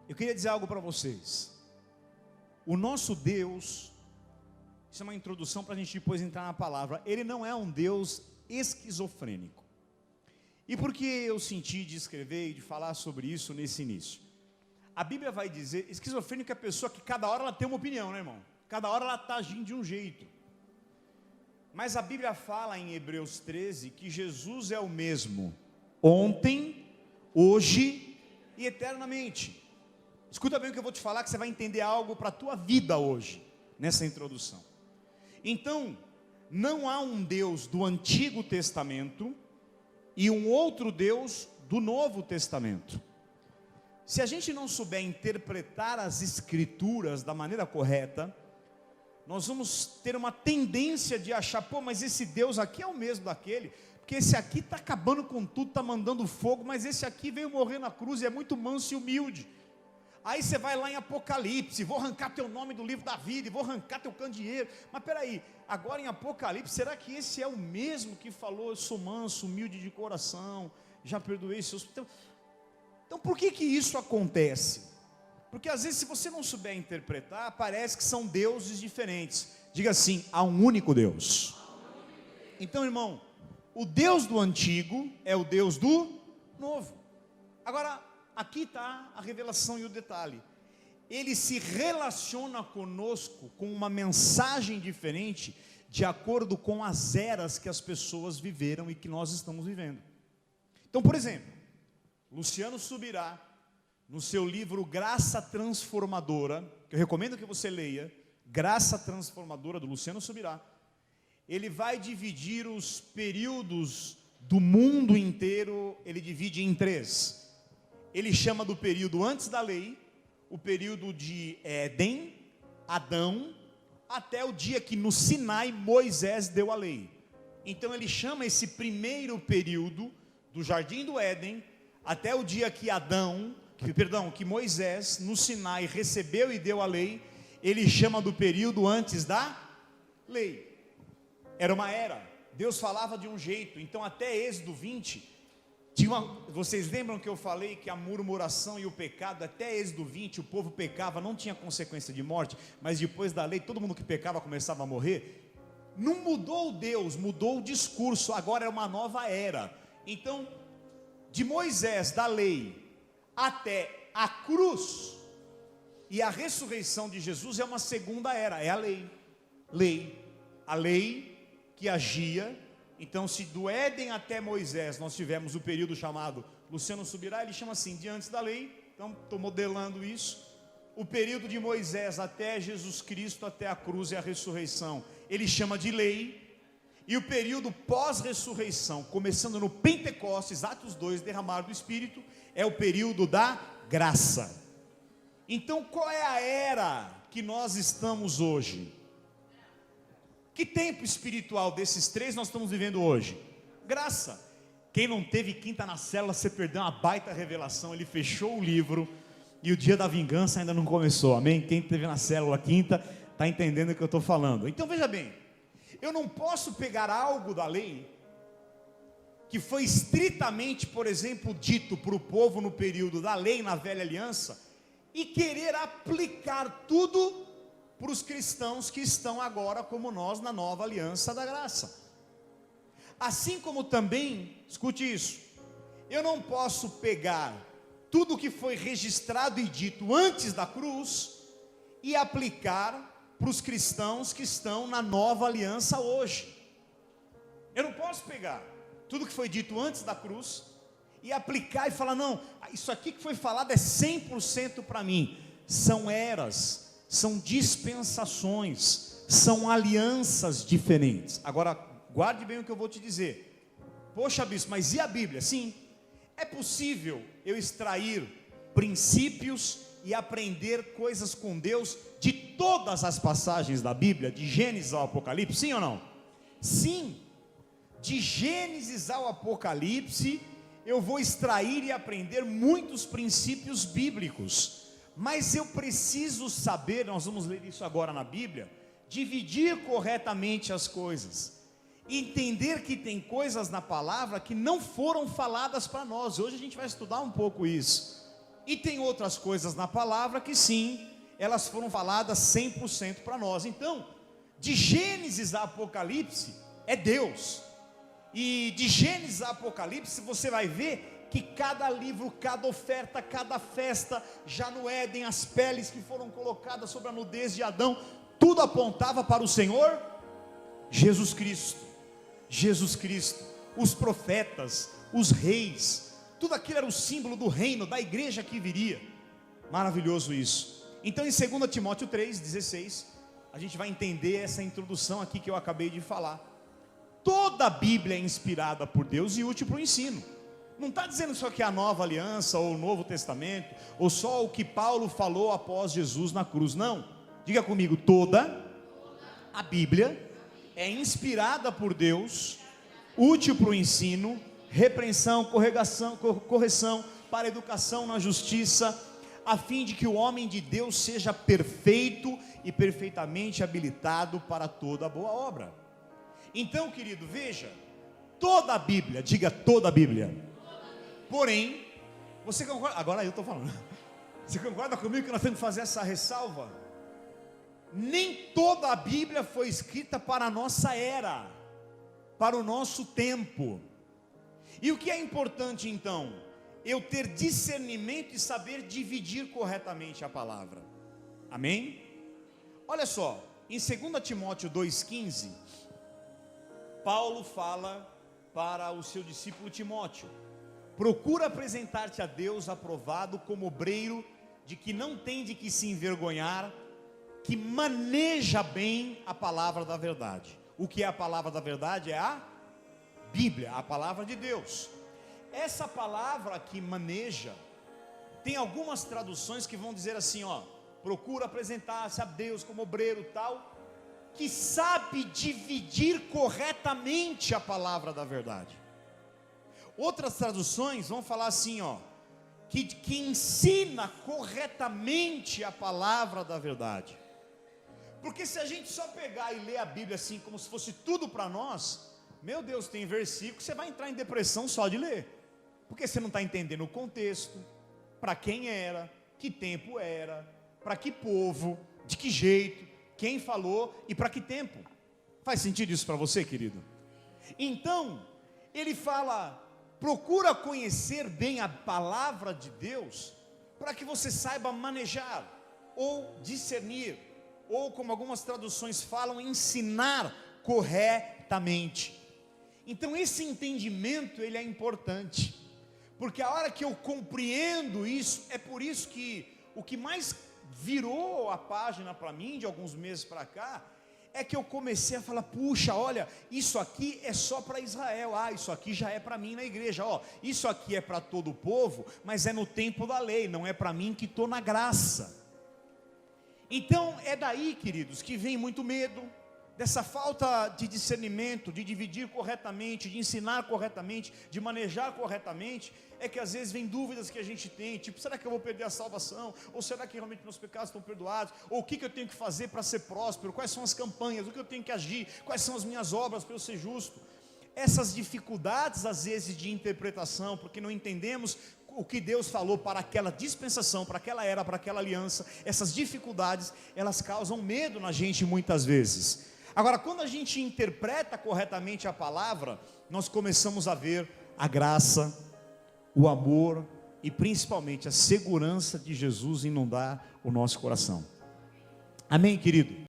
Eu queria dizer algo para vocês. O nosso Deus, isso é uma introdução para a gente depois entrar na palavra. Ele não é um Deus esquizofrênico. E por que eu senti de escrever e de falar sobre isso nesse início? A Bíblia vai dizer, esquizofrênico é a pessoa que cada hora ela tem uma opinião, né, irmão? Cada hora ela está agindo de um jeito. Mas a Bíblia fala em Hebreus 13 que Jesus é o mesmo ontem, hoje e eternamente. Escuta bem o que eu vou te falar, que você vai entender algo para a tua vida hoje, nessa introdução. Então, não há um Deus do Antigo Testamento e um outro Deus do Novo Testamento. Se a gente não souber interpretar as Escrituras da maneira correta, nós vamos ter uma tendência de achar, pô, mas esse Deus aqui é o mesmo daquele, porque esse aqui está acabando com tudo, está mandando fogo, mas esse aqui veio morrer na cruz e é muito manso e humilde. Aí você vai lá em Apocalipse, vou arrancar teu nome do livro da vida, e vou arrancar teu candeeiro. Mas peraí, agora em Apocalipse, será que esse é o mesmo que falou, eu sou manso, humilde de coração, já perdoei seus... Então por que isso acontece? Porque às vezes se você não souber interpretar, parece que são deuses diferentes. Diga assim, há um único Deus. Então, irmão, o Deus do antigo é o Deus do novo. Agora, aqui está a revelação e o detalhe. Ele se relaciona conosco com uma mensagem diferente, de acordo com as eras que as pessoas viveram e que nós estamos vivendo. Então, por exemplo, Luciano Subirá, no seu livro Graça Transformadora, que eu recomendo que você leia, Graça Transformadora, do Luciano Subirá, ele vai dividir os períodos do mundo inteiro, ele divide em 3. Ele chama do período antes da lei, o período de Éden, Adão, até o dia que no Sinai Moisés deu a lei. Então ele chama esse primeiro período, do Jardim do Éden, até o dia que que Moisés no Sinai recebeu e deu a lei, ele chama do período antes da lei. Era uma era, Deus falava de um jeito. Então até Êxodo 20, vocês lembram que eu falei que a murmuração e o pecado, até Êxodo 20, o povo pecava, não tinha consequência de morte, mas depois da lei, todo mundo que pecava começava a morrer. Não mudou Deus, mudou o discurso, agora é uma nova era. Então, de Moisés, da lei, até a cruz e a ressurreição de Jesus é uma segunda era, é a lei. A lei que agia. Então, se do Éden até Moisés nós tivemos o período chamado, Luciano Subirá, ele chama assim, de antes da lei. Então, estou modelando isso. O período de Moisés até Jesus Cristo, até a cruz e a ressurreição, ele chama de lei. E o período pós-ressurreição, começando no Pentecostes, Atos 2, derramar do Espírito, é o período da graça. Então, qual é a era que nós estamos hoje? Que tempo espiritual desses 3 nós estamos vivendo hoje? Graça. Quem não teve quinta na célula, você perdeu uma baita revelação. Ele fechou o livro e o dia da vingança ainda não começou, amém? Quem teve na célula quinta, está entendendo o que eu estou falando. Então veja bem, eu não posso pegar algo da lei, que foi estritamente, por exemplo, dito para o povo no período da lei, na velha aliança, e querer aplicar tudo para os cristãos que estão agora como nós na nova aliança da graça. Assim como também, escute isso, eu não posso pegar tudo que foi registrado e dito antes da cruz e aplicar para os cristãos que estão na nova aliança hoje. Eu não posso pegar tudo que foi dito antes da cruz e aplicar e falar, não, isso aqui que foi falado é 100% para mim. São eras, são dispensações, são alianças diferentes. Agora, guarde bem o que eu vou te dizer. Poxa, bispo, mas e a Bíblia? Sim, é possível eu extrair princípios e aprender coisas com Deus de todas as passagens da Bíblia, de Gênesis ao Apocalipse, sim ou não? Sim, de Gênesis ao Apocalipse, eu vou extrair e aprender muitos princípios bíblicos, mas eu preciso saber, nós vamos ler isso agora na Bíblia, dividir corretamente as coisas, entender que tem coisas na palavra que não foram faladas para nós. Hoje a gente vai estudar um pouco isso. E tem outras coisas na palavra que sim, elas foram faladas 100% para nós. Então, de Gênesis a Apocalipse é Deus. E de Gênesis a Apocalipse você vai ver que cada livro, cada oferta, cada festa, já no Éden, as peles que foram colocadas sobre a nudez de Adão, tudo apontava para o Senhor Jesus Cristo. Jesus Cristo, os profetas, os reis, tudo aquilo era o símbolo do reino, da igreja que viria. Maravilhoso isso. Então em 2 Timóteo 3,16, a gente vai entender essa introdução aqui que eu acabei de falar. Toda a Bíblia é inspirada por Deus e útil para o ensino. Não está dizendo só que é a nova aliança, ou o Novo Testamento, ou só o que Paulo falou após Jesus na cruz, não. Diga comigo, toda a Bíblia é inspirada por Deus, útil para o ensino, repreensão, correção, para educação na justiça, a fim de que o homem de Deus seja perfeito e perfeitamente habilitado para toda boa obra. Então, querido, veja, toda a Bíblia, diga toda a Bíblia. Porém, você concorda? Agora eu estou falando. Você concorda comigo que nós temos que fazer essa ressalva? Nem toda a Bíblia foi escrita para a nossa era, para o nosso tempo. E o que é importante então? Eu ter discernimento e saber dividir corretamente a palavra. Amém? Olha só, em 2 Timóteo 2,15, Paulo fala para o seu discípulo Timóteo: procura apresentar-te a Deus aprovado como obreiro, de que não tem de que se envergonhar, que maneja bem a palavra da verdade. O que é a palavra da verdade? É a Bíblia, a palavra de Deus. Essa palavra que maneja, tem algumas traduções que vão dizer assim, ó, procura apresentar-se a Deus como obreiro tal, que sabe dividir corretamente a palavra da verdade. Outras traduções vão falar assim, ó, que ensina corretamente a palavra da verdade. Porque se a gente só pegar e ler a Bíblia assim, como se fosse tudo para nós, meu Deus, tem versículo que você vai entrar em depressão só de ler, porque você não está entendendo o contexto, para quem era, que tempo era, para que povo, de que jeito, quem falou e para que tempo. Faz sentido isso para você, querido? Então, ele fala, procura conhecer bem a palavra de Deus, para que você saiba manejar, ou discernir, ou como algumas traduções falam, ensinar corretamente. Então esse entendimento, ele é importante, porque a hora que eu compreendo isso, é por isso que o que mais virou a página para mim, de alguns meses para cá, é que eu comecei a falar, puxa, olha, isso aqui é só para Israel, isso aqui já é para mim na igreja, isso aqui é para todo o povo, mas é no tempo da lei, não é para mim que estou na graça. Então é daí, queridos, que vem muito medo, dessa falta de discernimento, de dividir corretamente, de ensinar corretamente, de manejar corretamente, é que às vezes vem dúvidas que a gente tem, tipo, será que eu vou perder a salvação? Ou será que realmente meus pecados estão perdoados? Ou o que eu tenho que fazer para ser próspero? Quais são as campanhas? O que eu tenho que agir? Quais são as minhas obras para eu ser justo? Essas dificuldades às vezes de interpretação, porque não entendemos o que Deus falou para aquela dispensação, para aquela era, para aquela aliança, essas dificuldades, elas causam medo na gente muitas vezes. Agora, quando a gente interpreta corretamente a palavra, nós começamos a ver a graça, o amor e principalmente a segurança de Jesus inundar o nosso coração. Amém, querido?